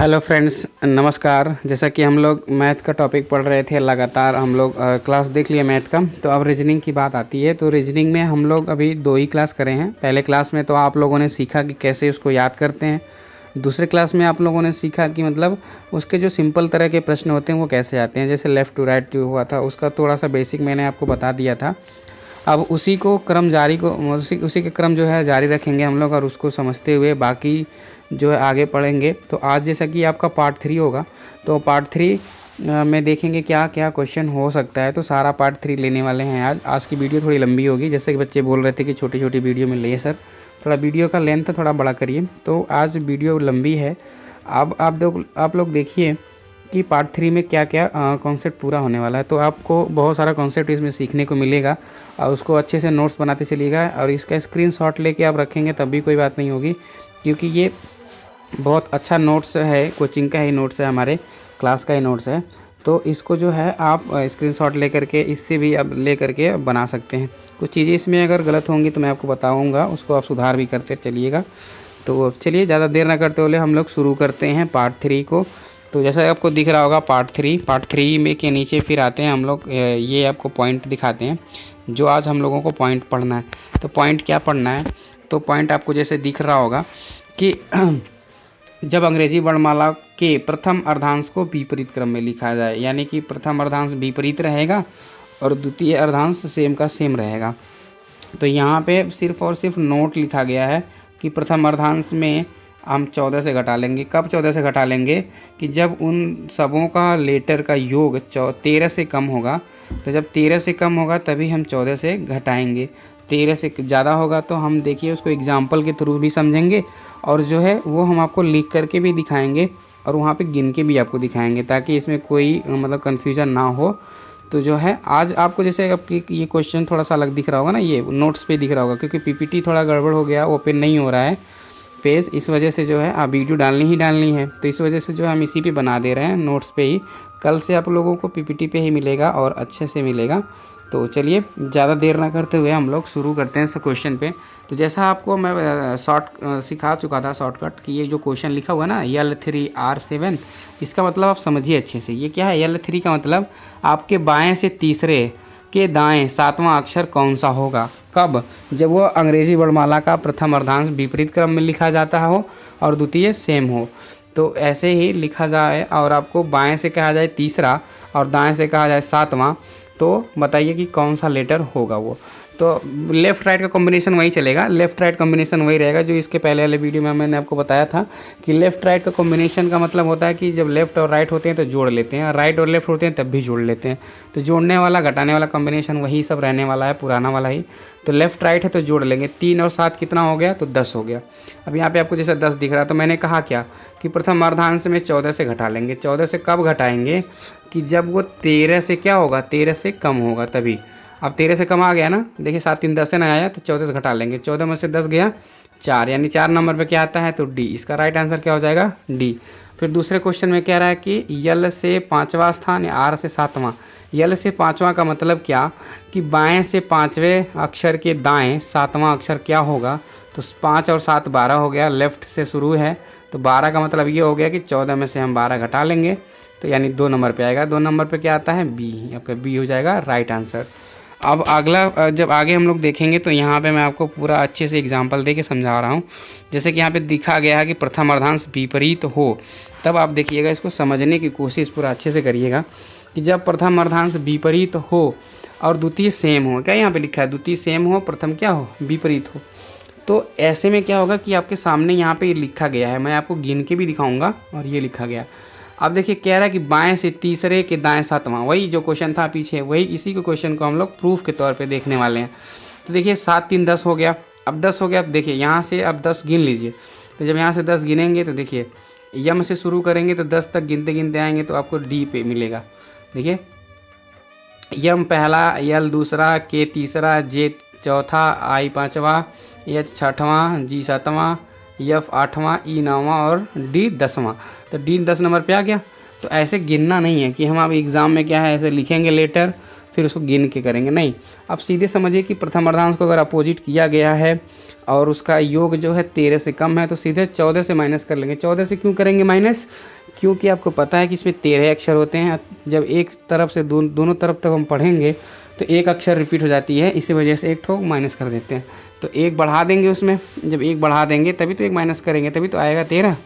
Hello friends, नमस्कार। जैसा कि हम लोग मैथ का टॉपिक पढ़ रहे थे, लगातार हम लोग क्लास देख लिए मैथ का। तो अब रीजनिंग की बात आती है। तो रीजनिंग में हम लोग अभी 2 ही क्लास करे हैं। पहले क्लास में तो आप लोगों ने सीखा कि कैसे उसको याद करते हैं। दूसरे क्लास में आप लोगों ने सीखा कि मतलब उसके जो सिंपल तरह के प्रश्न होते हैं वो कैसे आते हैं। जैसे लेफ़्ट टू राइट जो हुआ था उसका थोड़ा सा बेसिक मैंने आपको बता दिया था। अब उसी को क्रम जारी को उसी के क्रम जो है जारी रखेंगे हम लोग, और उसको समझते हुए बाकी जो है आगे पढ़ेंगे। तो आज जैसा कि आपका पार्ट 3 होगा, तो पार्ट 3 में देखेंगे क्या क्या क्वेश्चन हो सकता है। तो सारा पार्ट 3 लेने वाले हैं आज की वीडियो थोड़ी लंबी होगी। जैसे कि बच्चे बोल रहे थे कि छोटी छोटी वीडियो मिल रही है सर, थोड़ा वीडियो का लेंथ थोड़ा बड़ा करिए। तो आज वीडियो लंबी है। अब आप लोग देखिए कि पार्ट 3 में क्या क्या कॉन्सेप्ट पूरा होने वाला है। तो आपको बहुत सारा कॉन्सेप्ट इसमें सीखने को मिलेगा, और उसको अच्छे से नोट्स बनाते चलिएगा। और इसका स्क्रीनशॉट लेके आप रखेंगे तब भी कोई बात नहीं होगी, क्योंकि ये बहुत अच्छा नोट्स है, कोचिंग का ही नोट्स है, हमारे क्लास का ही नोट्स है। तो इसको जो है आप स्क्रीनशॉट लेकर के इससे भी अब ले करके बना सकते हैं। कुछ चीज़ें इसमें अगर गलत होंगी तो मैं आपको बताऊंगा, उसको आप सुधार भी करते चलिएगा। तो चलिए ज़्यादा देर ना करते हुए हम लोग शुरू करते हैं पार्ट 3 को। तो जैसा आपको दिख रहा होगा पार्ट 3 में के नीचे फिर आते हैं हम लोग। ये आपको पॉइंट दिखाते हैं जो आज हम लोगों को पॉइंट पढ़ना है। तो पॉइंट क्या पढ़ना है, तो पॉइंट आपको जैसे दिख रहा होगा कि जब अंग्रेजी वर्णमाला के प्रथम अर्धांश को विपरीत क्रम में लिखा जाए, यानी कि प्रथम अर्धांश विपरीत रहेगा और द्वितीय अर्धांश सेम का सेम रहेगा। तो यहाँ पे सिर्फ और सिर्फ नोट लिखा गया है कि प्रथम अर्धांश में हम 14 से घटा लेंगे। कब 14 से घटा लेंगे, कि जब उन सबों का लेटर का योग 13 से कम होगा। तो जब 13 से कम होगा तभी हम 14 से घटाएंगे। 13 से ज़्यादा होगा तो हम देखिए उसको एग्जाम्पल के थ्रू भी समझेंगे, और जो है वो हम आपको लिख करके भी दिखाएंगे, और वहाँ पे गिन के भी आपको दिखाएंगे, ताकि इसमें कोई मतलब कन्फ्यूज़न ना हो। तो जो है आज आपको जैसे आपकी ये क्वेश्चन थोड़ा सा अलग दिख रहा होगा ना, ये नोट्स पे दिख रहा होगा, क्योंकि पीपीटी थोड़ा गड़बड़ हो गया, ओपन नहीं हो रहा है पेज। इस वजह से जो है आप वीडियो डालनी है, तो इस वजह से जो हम इसी पे बना दे रहे हैं, नोट्स पे ही। कल से आप लोगों को पीपीटी पे ही मिलेगा और अच्छे से मिलेगा। तो चलिए ज़्यादा देर ना करते हुए हम लोग शुरू करते हैं इस क्वेश्चन पे। तो जैसा आपको मैं सिखा चुका था शॉर्टकट, कि ये जो क्वेश्चन लिखा हुआ है ना L3R7, इसका मतलब आप समझिए अच्छे से। ये क्या है, L3 का मतलब आपके बाएं से तीसरे के दाएं 7वां अक्षर कौन सा होगा। कब, जब वो अंग्रेजी वर्णमाला का प्रथम अर्धांश विपरीत क्रम में लिखा जाता हो और द्वितीय सेम हो। तो ऐसे ही लिखा जाए, और आपको बाएं से कहा जाए तीसरा और दाएं से कहा जाए 7वां, तो बताइए कि कौन सा लेटर होगा वो। तो लेफ़्ट राइट का कॉम्बिनेशन वही चलेगा, लेफ़्ट राइट कॉम्बिनेशन वही रहेगा जो इसके पहले वाले वीडियो में मैंने आपको बताया था, कि लेफ़्ट राइट का कॉम्बिनेशन का मतलब होता है कि जब लेफ़्ट और राइट होते हैं तो जोड़ लेते हैं, राइट और लेफ़्ट होते हैं तब भी जोड़ लेते हैं। तो जोड़ने वाला घटाने वाला कॉम्बिनेशन वही सब रहने वाला है, पुराना वाला ही। तो लेफ़्ट राइट है तो जोड़ लेंगे, 3 और 7 कितना हो गया, तो 10 हो गया। अब यहाँ पे आपको जैसे 10 दिख रहा है, तो मैंने कहा क्या कि प्रथम अर्धांश में 14 से घटा लेंगे। 14 से कब घटाएंगे, कि जब वो 13 से क्या होगा, 13 से कम होगा तभी। अब 13 से कम आ गया ना, देखिए 7 3 10 से ना आया, तो 14 से घटा लेंगे। 14 में से 10 गया 4, यानी 4 नंबर पे क्या आता है, तो डी। इसका राइट आंसर क्या हो जाएगा, डी। फिर दूसरे क्वेश्चन में कह रहा है कि यल से 5वां स्थान या आर से 7वां। यल से 5वां का मतलब क्या, कि बाएं से 5वें अक्षर के दाएं 7वां अक्षर क्या होगा। तो 5 और 7 12 हो गया, लेफ्ट से शुरू है, तो 12 का मतलब ये हो गया कि 14 में से हम 12 घटा लेंगे, तो यानी 2 नंबर पे आएगा। 2 नंबर पे क्या आता है, बी। आपका बी हो जाएगा राइट आंसर। अब अगला जब आगे हम लोग देखेंगे तो यहाँ पे मैं आपको पूरा अच्छे से एग्जांपल दे के समझा रहा हूँ। जैसे कि यहाँ पे दिखा गया है कि प्रथम अर्धांश विपरीत हो, तब आप देखिएगा, इसको समझने की कोशिश पूरा अच्छे से करिएगा, कि जब प्रथम अर्धांश विपरीत हो और द्वितीय सेम हो। क्या यहाँ पे लिखा है, द्वितीय सेम हो, प्रथम क्या हो, विपरीत हो। तो ऐसे में क्या होगा कि आपके सामने यहाँ पे लिखा गया है, मैं आपको गिन के भी दिखाऊंगा, और ये लिखा गया। अब देखिए कह रहा है कि बाएं से तीसरे के दाएं 7वां, वही जो क्वेश्चन था पीछे, वही इसी के क्वेश्चन को हम लोग प्रूफ के तौर पे देखने वाले हैं। तो देखिए 7 3 10 हो गया, अब 10 हो गया। अब देखिए यहाँ से अब 10 गिन लीजिए। तो जब यहाँ से 10 गिनेंगे तो देखिए यम से शुरू करेंगे तो 10 तक गिनते गिनते आएंगे तो आपको डी पे मिलेगा। देखिए यम पहला, यल दूसरा, के तीसरा, जे चौथा, आई 5वां, एच 6वां, जी 7वां, एफ 8वां, ई 9वां और डी 10वां। तो डी 10 नंबर पे आ गया। तो ऐसे गिनना नहीं है कि हम अब एग्ज़ाम में क्या है ऐसे लिखेंगे लेटर, फिर उसको गिन के करेंगे, नहीं। अब सीधे समझिए कि प्रथम अर्धांश को अगर अपोजिट किया गया है और उसका योग जो है 13 से कम है तो सीधे 14 से माइनस कर लेंगे। 14 से क्यों करेंगे माइनस? क्योंकि आपको पता है कि इसमें 13 अक्षर होते हैं। जब एक तरफ से दोनों तरफ तक हम पढ़ेंगे तो एक अक्षर रिपीट हो जाती है, इसी वजह से एक ठो माइनस कर देते हैं। तो एक बढ़ा देंगे उसमें, जब एक बढ़ा देंगे तभी तो एक माइनस करेंगे, तभी तो आएगा 13।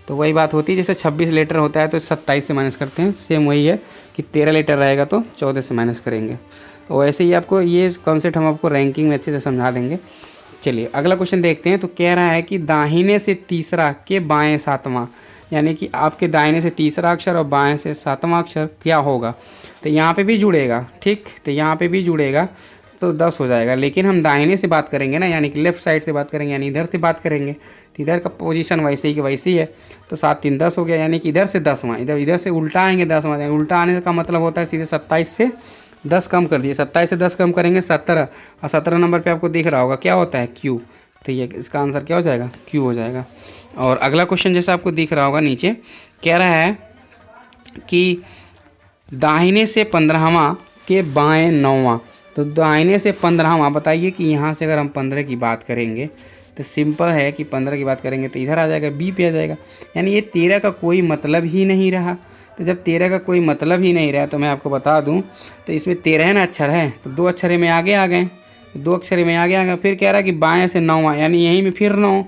तो वही बात होती है, जैसे 26 लीटर होता है तो 27 से माइनस करते हैं, सेम वही है कि 13 लीटर रहेगा तो 14 से माइनस करेंगे। वैसे ही आपको ये कॉन्सेप्ट हम आपको रैंकिंग में अच्छे से समझा देंगे। चलिए अगला क्वेश्चन देखते हैं। तो कह रहा है कि दाहिने से तीसरा के बाएं सातवां, यानी कि आपके दाहिने से तीसरा अक्षर और बाएं से सातवां अक्षर क्या होगा। तो यहाँ पे भी जुड़ेगा, ठीक, तो यहाँ पे भी जुड़ेगा तो 10 हो जाएगा। लेकिन हम दाहिने से बात करेंगे ना, यानी कि लेफ्ट साइड से बात करेंगे, यानी इधर से बात करेंगे तो इधर का पोजीशन वैसे ही कि वैसे ही है। तो 7 3 10 हो गया, यानी कि इधर से 10वां, इधर से उल्टा आएंगे 10वां। उल्टा आने का मतलब होता है सीधे 27 से 10 कम कर दिए, 27 से 10 कम करेंगे 17, और 17 नंबर पे आपको दिख रहा होगा क्या होता है, क्यू। तो ये इसका आंसर क्या हो जाएगा, क्यू हो जाएगा। और अगला क्वेश्चन जैसा आपको दिख रहा होगा नीचे, कह रहा है कि दाहिने से 15वां के बाएं 9वां। तो दाहिने से 15वां, बताइए कि यहाँ से अगर हम 15 की बात करेंगे तो सिंपल है कि 15 की बात करेंगे तो इधर आ जाएगा, बी पे आ जाएगा। यानी ये 13 का कोई मतलब ही नहीं रहा। तो जब 13 का कोई मतलब ही नहीं रहा तो मैं आपको बता दूं, तो इसमें 13 ना अक्षर है तो 2 अक्षर में आगे आ गए, 2 अक्षर में आगे आ गए। फिर कह रहा है कि बाएं से 9वां, यानी यहीं में फिर 9,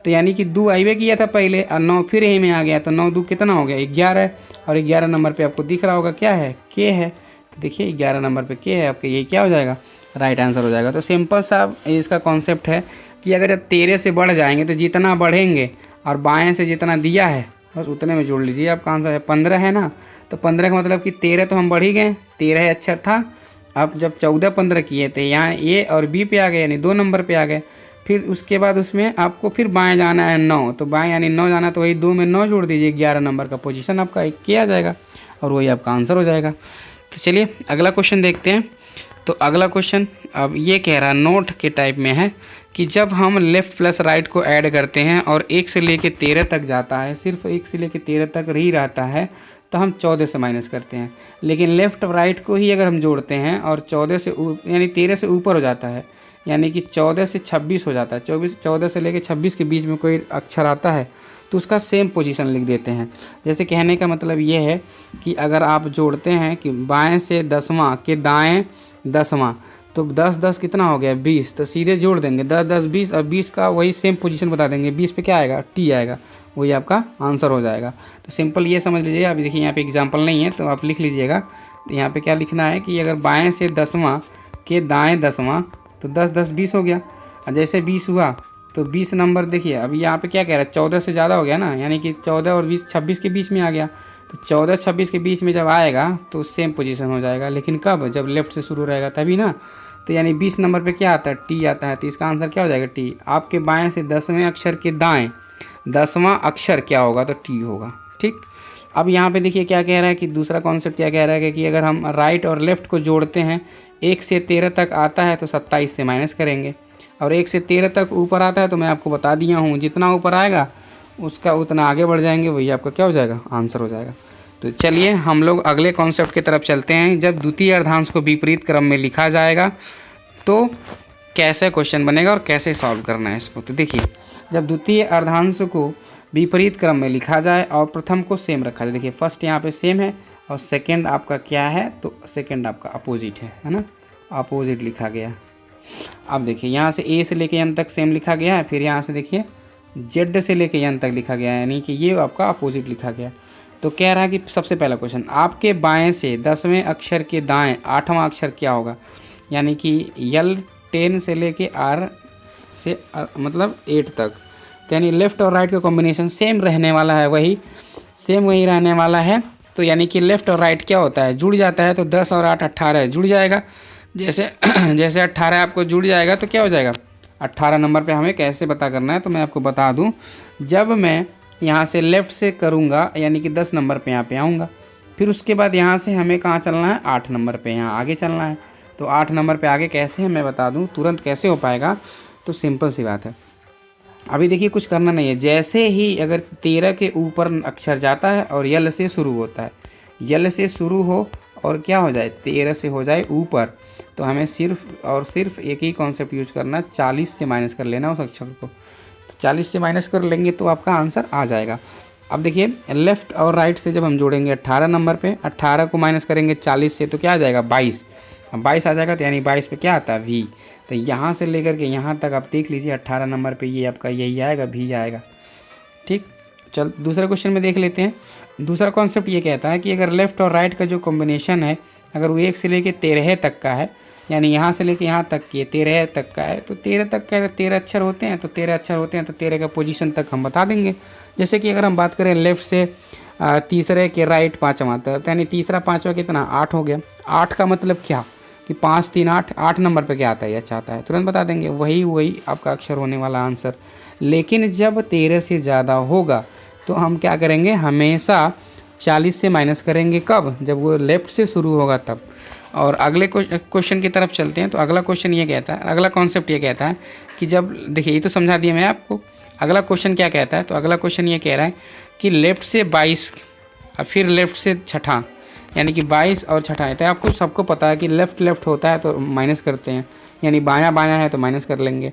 तो यानी कि 2 आइवे किया था पहले और 9 फिर यहीं में आ गया, तो 9 2 कितना हो गया, 11। और 11 नंबर पे आपको दिख रहा होगा क्या है, के है। तो देखिए 11 नंबर पे के है आपके, ये क्या हो जाएगा, राइट आंसर हो जाएगा। तो सिंपल सा इसका कॉन्सेप्ट है कि अगर 13 से बढ़ जाएंगे तो जितना बढ़ेंगे और बाएं से जितना दिया है बस उतने में जोड़ लीजिए, आपका आंसर है 15 है ना। तो 15 का मतलब कि 13 तो हम बढ़ ही गए, 13 अक्षर था। अब जब 14 15 किए थे यहाँ ए और बी पे आ गए, यानी 2 नंबर पे आ गए। फिर उसके बाद उसमें आपको फिर बाएं जाना है 9, तो बाएं यानी 9 जाना, तो वही 2 में 9 जोड़ दीजिए, 11 नंबर का पोजीशन आपका एक किया जाएगा और वही आपका आंसर हो जाएगा। तो चलिए अगला क्वेश्चन देखते हैं। तो अगला क्वेश्चन अब ये कह रहा है, नोट के टाइप में है कि जब हम लेफ़्ट प्लस राइट को ऐड करते हैं और 1 से लेके 13 तक जाता है, सिर्फ 1 से लेके 13 तक ही रहता है, तो हम 14 से माइनस करते हैं। लेकिन लेफ़्ट राइट को ही अगर हम जोड़ते हैं और 14 से यानी 13 से ऊपर हो जाता है, यानी कि 14 से 26 हो जाता है, 14 से लेके 26 के बीच में कोई अक्षर आता है तो उसका सेम पोजीशन लिख देते हैं। जैसे कहने का मतलब ये है कि अगर आप जोड़ते हैं कि बाएं से 10वां के दाएं 10वां, तो 10 10 कितना हो गया 20, तो सीधे जोड़ देंगे 10 10 20 और 20 का वही सेम पोजीशन बता देंगे, 20 पे क्या आएगा, टी आएगा, वही आपका आंसर हो जाएगा। तो सिंपल ये समझ लीजिए। अभी देखिए यहाँ पे एग्जांपल नहीं है तो आप लिख लीजिएगा। तो यहाँ पे क्या लिखना है कि अगर बाएं से 10वां के दाएं 10वां, तो 10 10 20 हो गया, और जैसे 20 हुआ तो 20 नंबर देखिए अभी यहाँ पे क्या कह रहा है, 14 से ज़्यादा हो गया ना, यानी कि 14 और 20 26 के बीच में आ गया। तो 14 26 के बीच में जब आएगा तो सेम पोजीशन हो जाएगा, लेकिन कब, जब लेफ्ट से शुरू रहेगा तभी ना। तो यानी 20 नंबर पे क्या आता है, टी आता है। तो इसका आंसर क्या हो जाएगा, टी। आपके बाएं से 10वें अक्षर के दाएं 10वां अक्षर क्या होगा, तो टी होगा, ठीक। अब यहाँ पे देखिए क्या कह रहा है कि दूसरा कॉन्सेप्ट क्या कह रहा है कि अगर हम राइट और लेफ़्ट को जोड़ते हैं, 1 से 13 तक आता है तो 27 से माइनस करेंगे, और 1 से 13 तक ऊपर आता है तो मैं आपको बता दिया हूँ, जितना ऊपर आएगा उसका उतना आगे बढ़ जाएंगे, वही आपका क्या हो जाएगा, आंसर हो जाएगा। तो चलिए हम लोग अगले कॉन्सेप्ट की तरफ चलते हैं। जब द्वितीय अर्धांश को विपरीत क्रम में लिखा जाएगा तो कैसे क्वेश्चन बनेगा और कैसे सॉल्व करना है इसको। तो देखिए जब द्वितीय अर्धांश को विपरीत क्रम में लिखा जाए और प्रथम को सेम रखा जाए, देखिए फर्स्ट यहाँ पे सेम है और सेकंड आपका क्या है, तो सेकंड आपका अपोजिट है ना, अपोजिट लिखा गया। अब देखिए यहाँ से ए से लेके एन तक सेम लिखा गया है, फिर यहाँ से देखिए जेड से लेके एन तक लिखा गया है, यानी कि ये आपका अपोजिट लिखा गया। तो कह रहा है कि सबसे पहला क्वेश्चन, आपके बाएं से 10वें अक्षर के दाएं 8वां अक्षर क्या होगा, यानी कि यल 10 से लेके आर से मतलब 8 तक। तो यानी लेफ़्ट और राइट का कॉम्बिनेशन सेम रहने वाला है, वही सेम वही रहने वाला है। तो यानी कि लेफ़्ट और राइट क्या होता है, जुड़ जाता है। तो 10 और 8 18 जुड़ जाएगा। जैसे जैसे 18 आपको जुड़ जाएगा तो क्या हो जाएगा, 18 नंबर पे हमें कैसे पता करना है, तो मैं आपको बता दूं। जब मैं यहाँ से लेफ़्ट से करूँगा यानी कि 10 नंबर पे यहाँ पे आऊँगा, फिर उसके बाद यहाँ से हमें कहाँ चलना है, 8 नंबर पे यहाँ आगे चलना है। तो 8 नंबर पे आगे कैसे है मैं बता दूँ, तुरंत कैसे हो पाएगा, तो सिंपल सी बात है। अभी देखिए कुछ करना नहीं है, जैसे ही अगर 13 के ऊपर अक्षर जाता है और यल से शुरू होता है, यल से शुरू हो और क्या हो जाए 13 से हो जाए ऊपर, तो हमें सिर्फ और सिर्फ एक ही कॉन्सेप्ट यूज करना, 40 से माइनस कर लेना उस अक्षर को। तो 40 से माइनस कर लेंगे तो आपका आंसर आ जाएगा। अब देखिए लेफ्ट और राइट से जब हम जोड़ेंगे 18 नंबर पे, 18 को माइनस करेंगे 40 से तो क्या आ जाएगा 22, 22 आ जाएगा। तो यानी 22 पे क्या आता है v। तो यहाँ से लेकर के यहाँ तक आप देख लीजिए 18 नंबर पे ये आपका यही आएगा, v आएगा। ठीक, चल दूसरे क्वेश्चन में देख लेते हैं। दूसरा कॉन्सेप्ट ये कहता है कि अगर लेफ़्ट और राइट का जो कॉम्बिनेशन है अगर वो 1 से लेके 13 तक का है, यानी यहाँ से लेके यहाँ तक ये 13 तक का है, तो 13 तक का है तो 13 अक्षर होते हैं, तो 13 अक्षर होते हैं तो 13 का पोजीशन तक हम बता देंगे। जैसे कि अगर हम बात करें लेफ़्ट से तीसरे के राइट पाँचवा, तो यानी तीसरा पाँचवा कितना 8 हो गया। 8 का मतलब क्या कि 5 3 8, 8 नंबर पर क्या आता है, अच्छा आता है, तुरंत बता देंगे, वही आपका अक्षर होने वाला आंसर। लेकिन जब 13 से ज़्यादा होगा तो हम क्या करेंगे, हमेशा 40 से माइनस करेंगे। कब, जब वो लेफ़्ट से शुरू होगा तब। और अगले क्वेश्चन की तरफ चलते हैं। तो अगला क्वेश्चन ये कहता है, अगला कॉन्सेप्ट ये कहता है कि जब देखिए ये तो समझा दिया मैं आपको। अगला क्वेश्चन क्या कहता है, तो अगला क्वेश्चन ये कह रहा है कि लेफ़्ट से 22 और फिर लेफ़्ट से छठा, यानी कि 22 और छठा है। तो आपको सबको पता है कि लेफ़्ट होता है तो माइनस करते हैं, यानी बायां है तो माइनस कर लेंगे।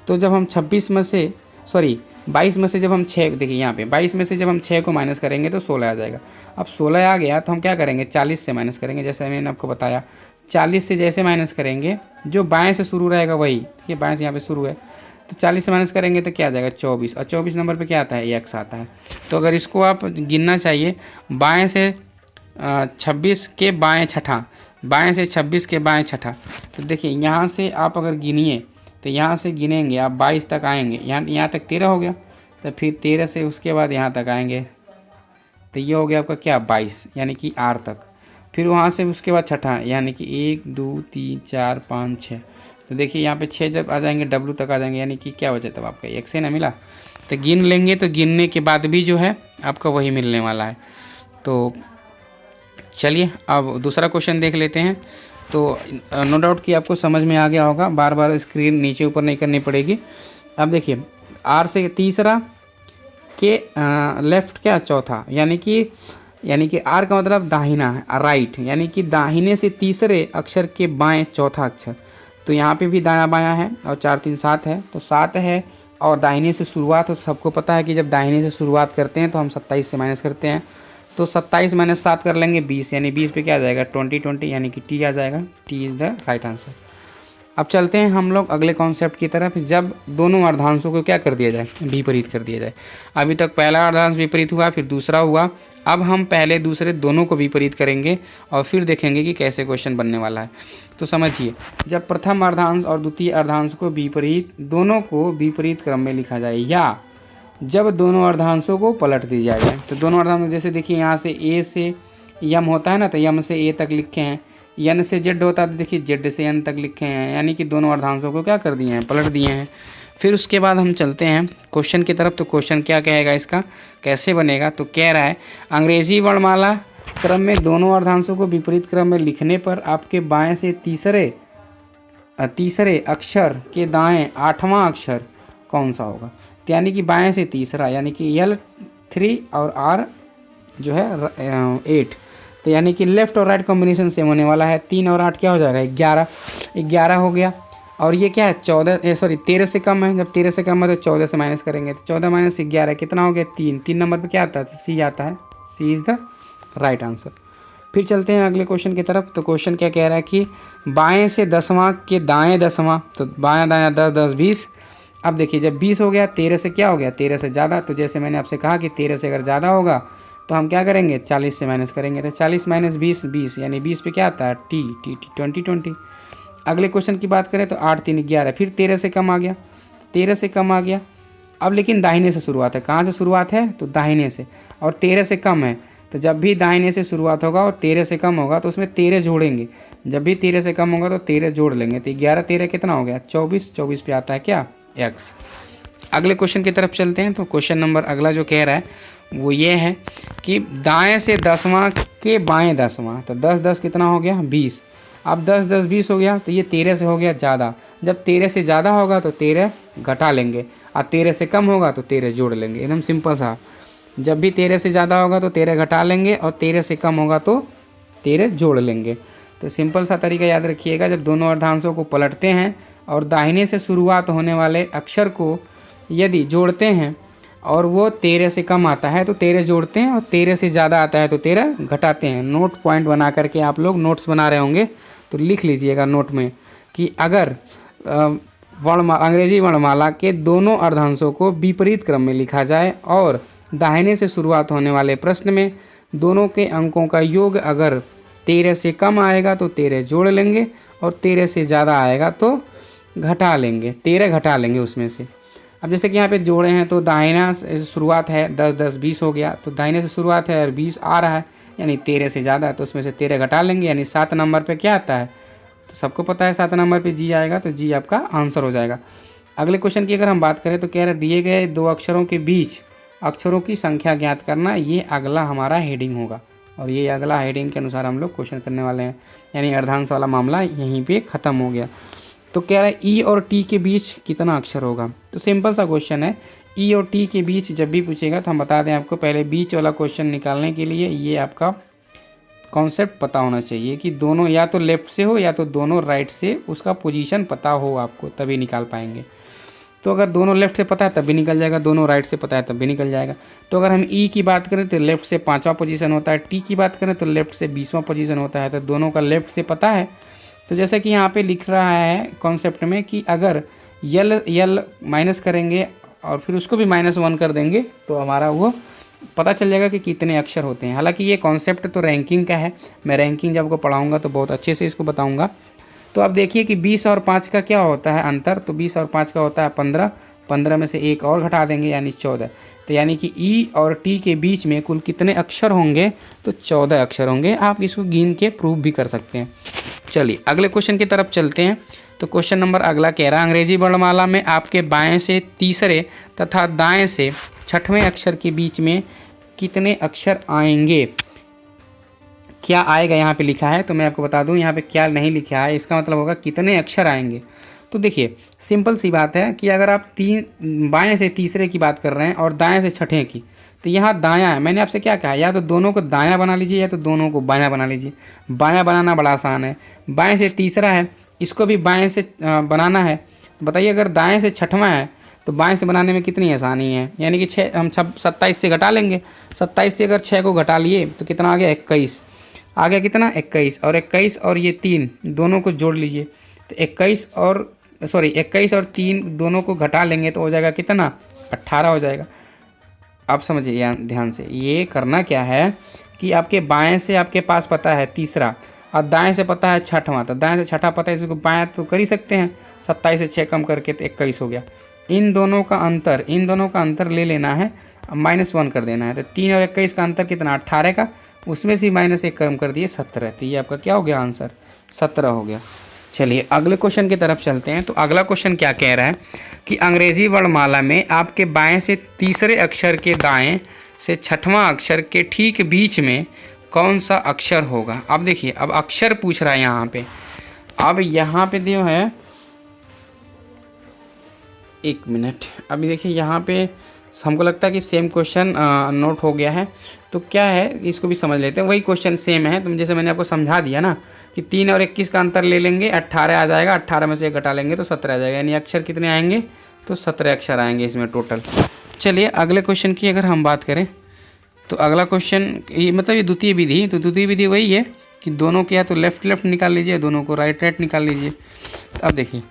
तो जब हम 22 में से जब हम 6, देखिए यहाँ पे 22 में से जब हम 6 को माइनस करेंगे तो 16 आ जाएगा। अब 16 आ गया तो हम क्या करेंगे, 40 से माइनस करेंगे। जैसे मैंने आपको बताया 40 से जैसे माइनस करेंगे, जो बाएं से शुरू रहेगा वही, देखिए बाएं से यहाँ पे शुरू है, तो 40 से माइनस करेंगे तो क्या आ जाएगा 24, और 24 नंबर पे क्या आता है, x आता है। तो अगर इसको आप गिनना चाहिए, बाएँ से 26 के बाएँ छठा, बाएँ से 26 के बाएँ छठा, तो देखिए यहाँ से आप अगर गिनिए तो यहाँ से गिनेंगे आप 22 तक आएंगे, यहाँ तक 13 हो गया, तो फिर 13 से उसके बाद यहाँ तक आएंगे, तो ये हो गया आपका क्या 22, यानी कि r तक। फिर वहाँ से उसके बाद छठा, यानी कि 1 2 3 4 5 6, तो देखिए यहाँ पे 6 जब आ जाएंगे w तक आ जाएंगे, यानी कि क्या बचा तब आपका x से ना मिला, तो गिन लेंगे, तो गिनने के बाद भी जो है आपका वही मिलने वाला है। तो चलिए अब दूसरा क्वेश्चन देख लेते हैं। तो नो डाउट कि आपको समझ में आ गया होगा, बार बार स्क्रीन नीचे ऊपर नहीं करनी पड़ेगी। अब देखिए आर से तीसरा के लेफ़्ट क्या चौथा, यानी कि आर का मतलब दाहिना है, राइट, यानी कि दाहिने से तीसरे अक्षर के बाएं चौथा अक्षर। तो यहाँ पे भी दायां बायां है, और 4 3 7 है, तो 7 है, और दाहिने से शुरुआत, तो सबको पता है कि जब दाहिने से शुरुआत करते हैं तो हम 27 से माइनस करते हैं। तो 27 माइनस 7 कर लेंगे 20, यानी 20 पे क्या आ जाएगा 20, यानी कि टी आ जाएगा, T is the right answer. अब चलते हैं हम लोग अगले कॉन्सेप्ट की तरफ, जब दोनों अर्धांशों को क्या कर दिया जाए, विपरीत कर दिया जाए। अभी तक पहला अर्धांश विपरीत हुआ, फिर दूसरा हुआ, अब हम पहले दूसरे दोनों को विपरीत करेंगे और फिर देखेंगे कि कैसे क्वेश्चन बनने वाला है। तो समझिए, जब प्रथम अर्धांश और द्वितीय अर्धांश को विपरीत, दोनों को विपरीत क्रम में लिखा जाए, या जब दोनों अर्धांशों को पलट दी जाए। तो दोनों अर्धांश, जैसे देखिए यहाँ से ए से यम होता है ना, तो यम से ए तक लिखे हैं, यन से जेड होता है तो देखिए जेड से एन तक लिखे हैं, यानी कि दोनों अर्धांशों को क्या कर दिए हैं, पलट दिए हैं। फिर उसके बाद हम चलते हैं क्वेश्चन की तरफ। तो क्वेश्चन क्या कहेगा, इसका कैसे बनेगा, तो कह रहा है अंग्रेजी वर्णमाला क्रम में दोनों अर्धांशों को विपरीत क्रम में लिखने पर आपके बाएं से तीसरे अक्षर के दाएं 8वां अक्षर कौन सा होगा। यानी कि बाएं से तीसरा, यानी कि L3 और R जो है 8, तो यानी कि लेफ़्ट और राइट कॉम्बिनेशन सेम होने वाला है। 3 और 8 क्या हो जाएगा 11 हो गया। और ये क्या है 13 से कम है, जब 13 से कम है तो 14 से माइनस करेंगे, तो 14 माइनस 11 कितना हो गया 3 नंबर पे क्या आता है, तो सी आता है, सी इज़ द राइट आंसर। फिर चलते हैं अगले क्वेश्चन की तरफ। तो क्वेश्चन क्या कह रहा है कि बाएं से 10वां के दाएं 10वां, तो बायां दायां 10 10 20। अब देखिए जब 20 हो गया, 13 से क्या हो गया 13 से ज़्यादा, तो जैसे मैंने आपसे कहा कि 13 से अगर ज़्यादा होगा तो हम क्या करेंगे 40 से माइनस करेंगे, तो 40 माइनस 20 20, यानी 20 पे क्या आता है टी 20। अगले क्वेश्चन की बात करें तो 8 3 11, फिर 13 से कम आ गया, 13 से कम आ गया। अब लेकिन दाहिने से शुरुआत है, कहाँ से शुरुआत है तो दाहिने से, और 13 से कम है, तो जब भी दाहिने से शुरुआत होगा और 13 से कम होगा तो उसमें 13 जोड़ेंगे, जब भी 13 से कम होगा तो 13 जोड़ लेंगे, तो 11 13 कितना हो गया 24 पे आता है क्या x। अगले क्वेश्चन की तरफ चलते हैं। तो क्वेश्चन नंबर अगला जो कह रहा है वो ये है कि दाएं से 10वां के बाएं 10वां, तो 10 10 कितना हो गया 20। अब 10 10 20 हो गया, तो ये 13 से हो गया ज़्यादा, जब 13 से ज़्यादा होगा तो 13 घटा लेंगे, और 13 से कम होगा तो 13 जोड़ लेंगे, एकदम सिंपल सा। जब भी 13 से ज़्यादा होगा तो 13 घटा लेंगे, और 13 से कम होगा तो 13 जोड़ लेंगे। तो सिंपल सा तरीका याद रखिएगा, जब दोनों अर्धांशों को पलटते हैं और दाहिने से शुरुआत होने वाले अक्षर को यदि जोड़ते हैं और वो 13 से कम आता है तो 13 जोड़ते हैं, और 13 से ज़्यादा आता है तो 13 घटाते हैं। नोट पॉइंट बना करके आप लोग नोट्स बना रहे होंगे तो लिख लीजिएगा नोट में कि अगर अंग्रेजी वर्णमाला के दोनों अर्धांशों को विपरीत क्रम में लिखा जाए और दाहिने से शुरुआत होने वाले प्रश्न में दोनों के अंकों का योग अगर 13 से कम आएगा तो 13 जोड़ लेंगे, और 13 से ज़्यादा आएगा तो घटा लेंगे, 13 घटा लेंगे उसमें से। अब जैसे कि यहाँ पे जोड़े हैं तो दाहिना शुरुआत है 10 10 20 हो गया, तो दाहिने से शुरुआत है और 20 आ रहा है यानी 13 से ज़्यादा है, तो उसमें से 13 घटा लेंगे यानी 7 नंबर पे क्या आता है, तो सबको पता है 7 नंबर पे जी आएगा, तो जी आपका आंसर हो जाएगा। अगले क्वेश्चन की अगर हम बात करें तो कह रहे दिए गए दो अक्षरों के बीच अक्षरों की संख्या ज्ञात करना, ये अगला हमारा हेडिंग होगा, और ये अगला हेडिंग के अनुसार हम लोग क्वेश्चन करने वाले हैं, यानी अर्धांश वाला मामला यहीं पे ख़त्म हो गया। तो कह रहा है ई और टी के बीच कितना अक्षर होगा, तो सिंपल सा क्वेश्चन है। ई और टी के बीच जब भी पूछेगा तो हम बता दें आपको, पहले बीच वाला क्वेश्चन निकालने के लिए ये आपका कॉन्सेप्ट पता होना चाहिए कि दोनों या तो लेफ़्ट से हो या तो दोनों राइट से, उसका पोजीशन पता हो आपको तभी निकाल पाएंगे। तो अगर दोनों लेफ़्ट से पता है तब भी निकल जाएगा, दोनों राइट से पता है तब भी निकल जाएगा। तो अगर हम ई की बात करें तो लेफ़्ट से 5वां पोजीशन होता है, टी की बात करें तो लेफ़्ट से 20वां पोजीशन होता है, तो दोनों का लेफ़्ट से पता है। तो जैसे कि यहाँ पे लिख रहा है कॉन्सेप्ट में कि अगर यल माइनस करेंगे और फिर उसको भी -1 कर देंगे तो हमारा वो पता चल जाएगा कि कितने अक्षर होते हैं। हालांकि ये कॉन्सेप्ट तो रैंकिंग का है, मैं रैंकिंग जब आपको पढ़ाऊँगा तो बहुत अच्छे से इसको बताऊँगा। तो अब देखिए कि 20 और 5 का क्या होता है अंतर, तो 20 और 5 का होता है 15, 15 में से एक और घटा देंगे यानी 14। तो यानी कि ई और टी के बीच में कुल कितने अक्षर होंगे, तो 14 अक्षर होंगे। आप इसको गिन के प्रूव भी कर सकते हैं। चलिए अगले क्वेश्चन की तरफ चलते हैं। तो क्वेश्चन नंबर अगला कह रहा है अंग्रेजी वर्णमाला में आपके बाएं से तीसरे तथा दाएं से छठवें अक्षर के बीच में कितने अक्षर आएंगे। क्या आएगा यहाँ पे लिखा है, तो मैं आपको बता दूँ यहाँ पे क्या नहीं लिखा है, इसका मतलब होगा कितने अक्षर आएंगे। तो देखिए सिंपल सी बात है कि अगर आप बाएं से तीसरे की बात कर रहे हैं और दाएं से छठे की, तो यहाँ दायां है, मैंने आपसे क्या कहा, या तो दोनों को दायां बना लीजिए या तो दोनों को बायां बना लीजिए। बायां बनाना बड़ा आसान है। बाएं से तीसरा है, इसको भी बाएं से बनाना है। बताइए अगर दाएं से छठवां है तो बाएं से बनाने में कितनी आसानी है, यानी कि हम 27 से घटा लेंगे। 27 से अगर 6 को घटा लिए तो कितना आ गया, 21 आ गया, कितना 21, और 21 और ये 3 दोनों को जोड़ लीजिए तो 21 और 3 दोनों को घटा लेंगे तो हो जाएगा कितना, 18 हो जाएगा। आप समझिए ध्यान से, ये करना क्या है कि आपके बाएं से आपके पास पता है तीसरा और दाएं से पता है छठवां, तो दाएं से छठा पता है, इसको बाएं तो कर ही सकते हैं। 27 से 6 कम करके तो 21 हो गया। इन दोनों का अंतर ले लेना है, -1 कर देना है। तो 3 और 21 का अंतर कितना, 18 का, उसमें से -1 कम कर दिए 17, तो ये आपका क्या हो गया आंसर, 17 हो गया। चलिए अगले क्वेश्चन की तरफ चलते हैं। तो अगला क्वेश्चन क्या कह रहा है कि अंग्रेजी वर्णमाला में आपके बाएं से तीसरे अक्षर के दाएं से छठवां अक्षर के ठीक बीच में कौन सा अक्षर होगा। अब देखिए अब अक्षर पूछ रहा है यहाँ पे। अब यहाँ पे जो है, एक मिनट, अभी देखिए यहाँ पे हमको लगता है कि सेम क्वेश्चन नोट हो गया है। तो क्या है इसको भी समझ लेते हैं, वही क्वेश्चन सेम है। तो जैसे मैंने आपको समझा दिया ना कि 3 और 21 का अंतर ले लेंगे, 18 आ जाएगा, 18 में से 1 घटा लेंगे तो 17 आ जाएगा, यानी अक्षर कितने आएंगे, तो 17 अक्षर आएंगे इसमें टोटल। चलिए अगले क्वेश्चन की अगर हम बात करें तो अगला क्वेश्चन ये मतलब ये द्वितीय विधि, तो द्वितीय विधि वही है कि दोनों के या तो लेफ्ट निकाल लीजिए, दोनों को राइट निकाल लीजिए। अब देखिए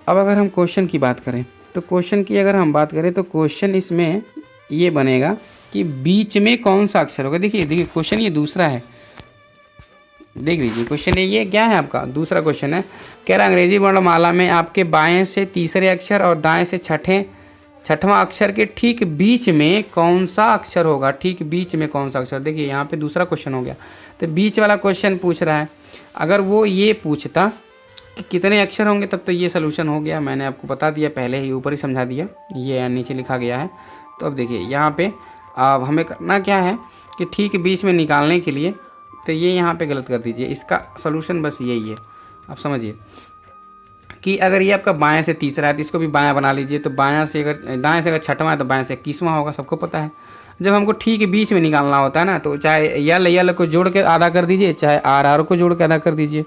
अब अगर हम क्वेश्चन की बात करें तो क्वेश्चन की अगर हम बात करें तो क्वेश्चन इसमें ये बनेगा कि बीच में कौन सा अक्षर होगा। देखिए क्वेश्चन ये दूसरा है, देख लीजिए क्वेश्चन ये क्या है आपका, दूसरा क्वेश्चन है। कह रहा अंग्रेजी वर्णमाला में आपके बाएं से तीसरे अक्षर और दाएं से छठवां अक्षर के ठीक बीच में कौन सा अक्षर होगा, ठीक बीच में कौन सा अक्षर। देखिए यहाँ पे दूसरा क्वेश्चन हो गया, तो बीच वाला क्वेश्चन पूछ रहा है। अगर वो ये पूछता कि कितने अक्षर होंगे तब तो ये सोल्यूशन हो गया, मैंने आपको बता दिया पहले ही, ऊपर ही समझा दिया, ये नीचे लिखा गया है। तो अब देखिए यहाँ पे अब हमें करना क्या है कि ठीक बीच में निकालने के लिए, तो ये यहाँ पे गलत कर दीजिए, इसका सोल्यूशन बस यही है। आप समझिए कि अगर ये आपका बाएं से तीसरा है तो इसको भी बायां बना लीजिए। तो बायां से अगर दाएं से अगर छठवां है तो बाएं से 21वां होगा, सबको पता है। जब हमको ठीक बीच में निकालना होता है ना, तो चाहे यल यल को जोड़ के आधा कर दीजिए, चाहे आर आर को जोड़ के आधा कर दीजिए।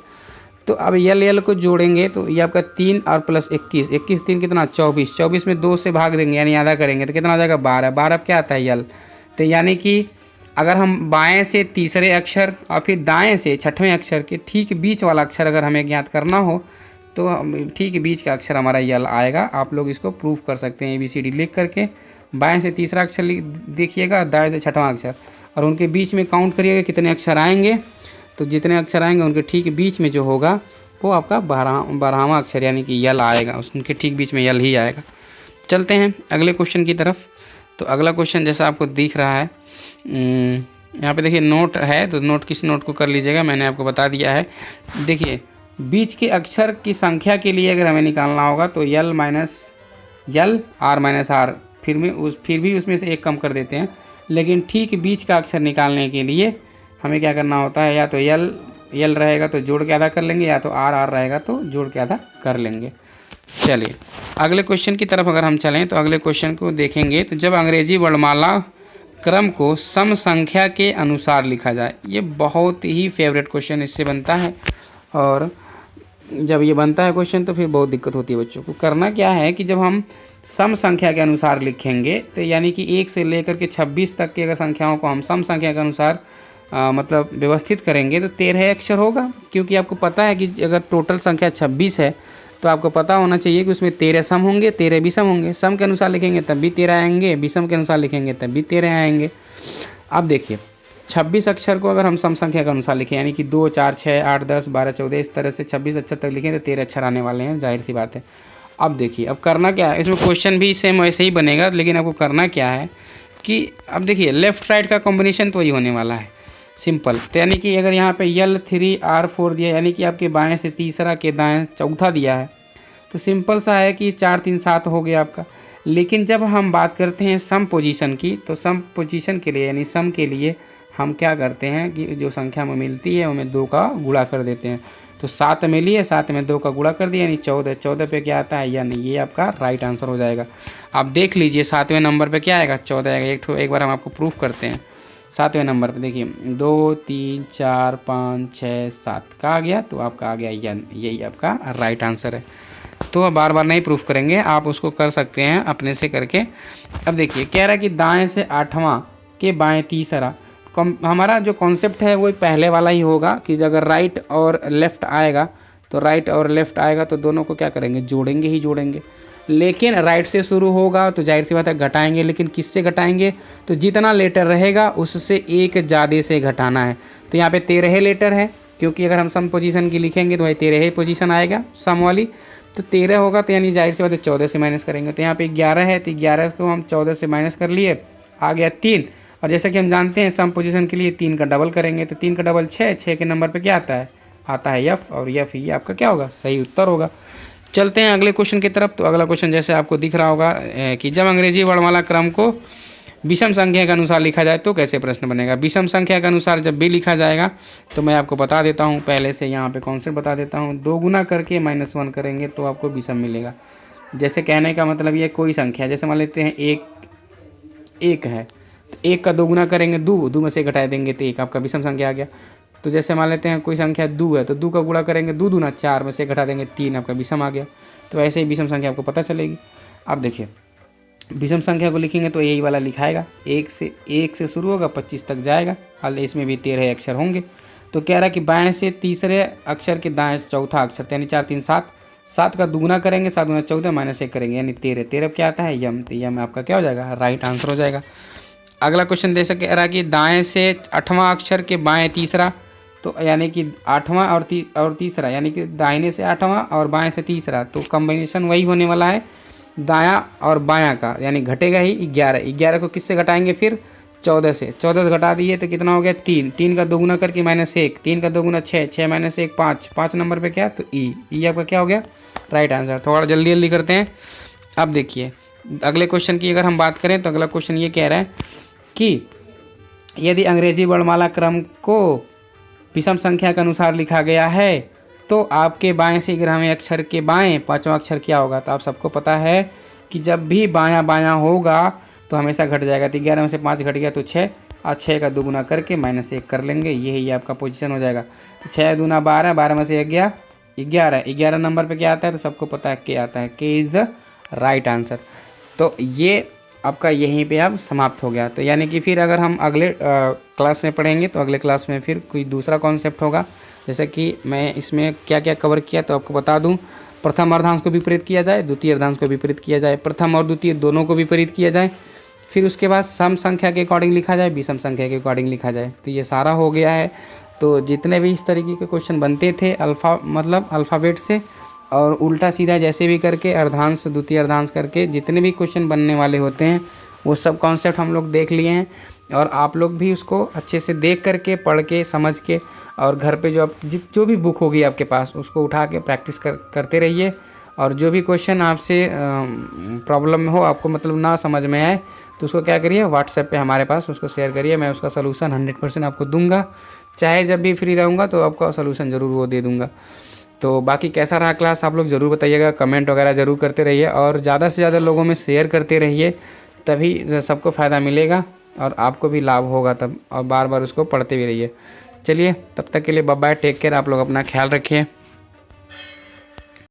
तो अब यल यल को जोड़ेंगे तो ये आपका 3 और प्लस 21, 21 3 कितना 24, 24 में 2 से भाग देंगे यानी आधा करेंगे तो कितना हो जाएगा 12, 12 क्या आता है यल। तो यानी कि अगर हम बाएं से तीसरे अक्षर और फिर दाएं से छठवें अक्षर के ठीक बीच वाला अक्षर अगर हमें ज्ञात करना हो तो ठीक बीच का अक्षर हमारा यल आएगा। आप लोग इसको प्रूफ कर सकते हैं ABCD लिख करके। बाएं से तीसरा अक्षर देखिएगा, दाएं से छठवां अक्षर, और उनके बीच में काउंट करिएगा कितने अक्षर आएंगे। तो जितने अक्षर आएंगे उनके ठीक बीच में जो होगा वो आपका 12वां अक्षर यानी कि यल आएगा, उनके ठीक बीच में यल ही आएगा। चलते हैं अगले क्वेश्चन की तरफ। तो अगला क्वेश्चन जैसा आपको दिख रहा है, यहाँ पे देखिए नोट है, तो नोट किस नोट को कर लीजिएगा, मैंने आपको बता दिया है। देखिए बीच के अक्षर की संख्या के लिए अगर हमें निकालना होगा तो L minus L R minus R, फिर भी उसमें से एक कम कर देते हैं। लेकिन ठीक बीच का अक्षर निकालने के लिए हमें क्या करना होता है, या तो यल रहेगा तो जोड़ के आधा कर लेंगे, या तो आर रहेगा तो जोड़ के आधा कर लेंगे। चलिए अगले क्वेश्चन की तरफ अगर हम चलें तो अगले क्वेश्चन को देखेंगे। तो जब अंग्रेजी वर्णमाला क्रम को सम संख्या के अनुसार लिखा जाए, ये बहुत ही फेवरेट क्वेश्चन इससे बनता है। और जब ये बनता है क्वेश्चन तो फिर बहुत दिक्कत होती है बच्चों को। करना क्या है कि जब हम सम संख्या के अनुसार लिखेंगे तो यानी कि 1 से लेकर के 26 तक की अगर संख्याओं को हम सम संख्या के अनुसार मतलब व्यवस्थित करेंगे तो 13 अक्षर होगा। क्योंकि आपको पता है कि अगर टोटल संख्या 26 है तो आपको पता होना चाहिए कि उसमें 13 सम होंगे, 13 विषम होंगे। सम के अनुसार लिखेंगे तब भी 13 आएंगे, विषम के अनुसार लिखेंगे तब भी 13 आएंगे। अब देखिए 26 अक्षर को अगर हम सम संख्या के अनुसार लिखें यानी कि 2 4 6 8 10 12 14 इस तरह से 26 अक्षर तक लिखें तो 13 अक्षर आने वाले हैं, जाहिर सी बात है। अब देखिए अब करना क्या है, इसमें क्वेश्चन भी सेम वैसे ही बनेगा, लेकिन आपको करना क्या है कि अब देखिए लेफ्ट राइट का कॉम्बिनेशन तो वही होने वाला है, सिंपल। तो यानी कि अगर यहाँ पे L3R4 दिया यानी कि आपके बाएं से तीसरा के दाएं चौथा दिया है तो सिंपल सा है कि 4 3 7 हो गया आपका। लेकिन जब हम बात करते हैं सम पोजीशन की तो सम पोजीशन के लिए यानी सम के लिए हम क्या करते हैं कि जो संख्या में मिलती है उनमें 2 का गुणा कर देते हैं। तो 7 मिली है, 7 में 2 का गुणा कर दिया यानी 14, 14 पे क्या आता है या नहीं, ये आपका राइट आंसर हो जाएगा। आप देख लीजिए 7वें नंबर पे क्या आएगा 14 आएगा। एक बार हम आपको प्रूफ करते हैं। 7वें नंबर पे देखिए 2 3 4 5 6 7 का आ गया, तो आपका आ गया यन, यही आपका राइट आंसर है। तो बार बार नहीं प्रूफ करेंगे, आप उसको कर सकते हैं अपने से करके। अब देखिए कह रहा है कि दाएं से 8वां के बाएं तीसरा। हमारा जो कॉन्सेप्ट है वो पहले वाला ही होगा कि अगर राइट और लेफ़्ट आएगा तो राइट और लेफ़्ट आएगा तो दोनों को क्या करेंगे, जोड़ेंगे ही जोड़ेंगे। लेकिन राइट से शुरू होगा तो जाहिर सी बात है घटाएंगे, लेकिन किससे घटाएंगे, तो जितना लेटर रहेगा उससे एक ज़्यादा से घटाना है। तो यहाँ पे 13 लेटर है, क्योंकि अगर हम सम पोजीशन की लिखेंगे तो भाई 13 पोजीशन आएगा सम वाली। तो 13 होगा तो यानी जाहिर सी बात है 14 से माइनस करेंगे। तो यहाँ पे 11 है तो 11 को हम 14 से माइनस कर लिए, आ गया 3। और जैसा कि हम जानते हैं सम पोजीशन के लिए 3 का डबल करेंगे तो 3 का डबल 6, 6 के नंबर पे क्या आता है एफ, और एफ ये आपका क्या होगा, सही उत्तर होगा। चलते हैं अगले क्वेश्चन की तरफ। तो अगला क्वेश्चन जैसे आपको दिख रहा होगा कि जब अंग्रेजी वर्णमाला क्रम को विषम संख्या के अनुसार लिखा जाए तो कैसे प्रश्न बनेगा। विषम संख्या के अनुसार जब भी लिखा जाएगा तो मैं आपको बता देता हूँ, पहले से यहाँ पे कॉन्सेप्ट बता देता हूँ। 2 गुना करके -1 करेंगे तो आपको विषम मिलेगा। जैसे कहने का मतलब ये कोई संख्या, जैसे मान लेते हैं 1 है तो 1 का 2 गुना करेंगे 2 में से घटा देंगे तो 1 आपका विषम संख्या आ गया। तो जैसे मान लेते हैं कोई संख्या 2 है तो 2 का गुणा करेंगे 2 दूना 4 में से घटा देंगे 3, आपका विषम आ गया। तो ऐसे ही विषम संख्या आपको पता चलेगी। अब देखिए विषम संख्या को लिखेंगे तो यही वाला लिखाएगा, 1 से शुरू होगा 25 तक जाएगा, हाल इसमें भी 13 अक्षर होंगे। तो कह रहा है कि बाएं से तीसरे अक्षर के दाएं चौथा अक्षर यानी 4 3 7, 7 का दुगुना करेंगे 7 दूना 14 -1 करेंगे यानी 13, 13 क्या आता है यम, तो यम आपका क्या हो जाएगा, राइट आंसर हो जाएगा। अगला क्वेश्चन दे सके रहा कि दाएं से 8वां अक्षर के बाएं तीसरा, तो यानी कि 8वां और तीसरा यानी कि दाहिने से 8वां और बाएं से तीसरा, तो कॉम्बिनेशन वही होने वाला है दायां और बायां का, यानी घटेगा ही 11। 11 को किससे घटाएंगे फिर 14 से, 14 से घटा दिए तो कितना हो गया 3, 3 का 2 गुना करके -1, 3 का 2 गुना 6, 6 -1 5, 5 नंबर पे क्या तो ई आपका क्या हो गया, राइट आंसर। थोड़ा जल्दी जल्दी करते हैं। अब देखिए अगले क्वेश्चन की अगर हम बात करें तो अगला क्वेश्चन ये कह रहा है कि यदि अंग्रेजी वर्णमाला क्रम को विषम संख्या के अनुसार लिखा गया है तो आपके बाएं से 11वें अक्षर के बाएं 5वां अक्षर क्या होगा। तो आप सबको पता है कि जब भी बायां बायां होगा तो हमेशा घट जाएगा। तो 11 में से 5 घट गया तो 6, और 6 का दुगुना करके -1 कर लेंगे, यही आपका पोजीशन हो जाएगा। तो 6 दूना 12, 12 में से 1 गया 11, 11 नंबर पे क्या आता है तो सबको पता है के आता है, के इज़ द राइट आंसर। तो ये आपका यहीं पे अब समाप्त हो गया। तो यानी कि फिर अगर हम अगले क्लास में पढ़ेंगे तो अगले क्लास में फिर कोई दूसरा कॉन्सेप्ट होगा। जैसे कि मैं इसमें क्या क्या कवर किया तो आपको बता दूं, प्रथम अर्धांश को विपरीत किया जाए, द्वितीय अर्धांश को विपरीत किया जाए, प्रथम और द्वितीय दोनों को विपरीत किया जाए, फिर उसके बाद सम संख्या के अकॉर्डिंग लिखा जाए, विषम संख्या के अकॉर्डिंग लिखा जाए। तो ये सारा हो गया है। तो जितने भी इस तरीके के क्वेश्चन बनते थे अल्फ़ाबेट से और उल्टा सीधा जैसे भी करके अर्धांश द्वितीय अर्धांश करके जितने भी क्वेश्चन बनने वाले होते हैं वो सब कॉन्सेप्ट हम लोग देख लिए हैं। और आप लोग भी उसको अच्छे से देख करके पढ़ के समझ के और घर पे जो भी बुक होगी आपके पास उसको उठा के प्रैक्टिस करते रहिए। और जो भी क्वेश्चन आपसे प्रॉब्लम में हो, आपको मतलब ना समझ में आए, तो उसको क्या करिए, व्हाट्सएप पे हमारे पास उसको शेयर करिए। मैं उसका सलूशन 100% आपको दूंगा, चाहे जब भी फ्री रहूँगा तो आपका सलूशन ज़रूर वो दे दूँगा। तो बाकी कैसा रहा क्लास आप लोग ज़रूर बताइएगा, कमेंट वगैरह ज़रूर करते रहिए और ज़्यादा से ज़्यादा लोगों में शेयर करते रहिए, तभी सबको फ़ायदा मिलेगा और आपको भी लाभ होगा तब, और बार बार उसको पढ़ते भी रहिए। चलिए तब तक के लिए बाय बाय, टेक केयर, आप लोग अपना ख्याल रखिए।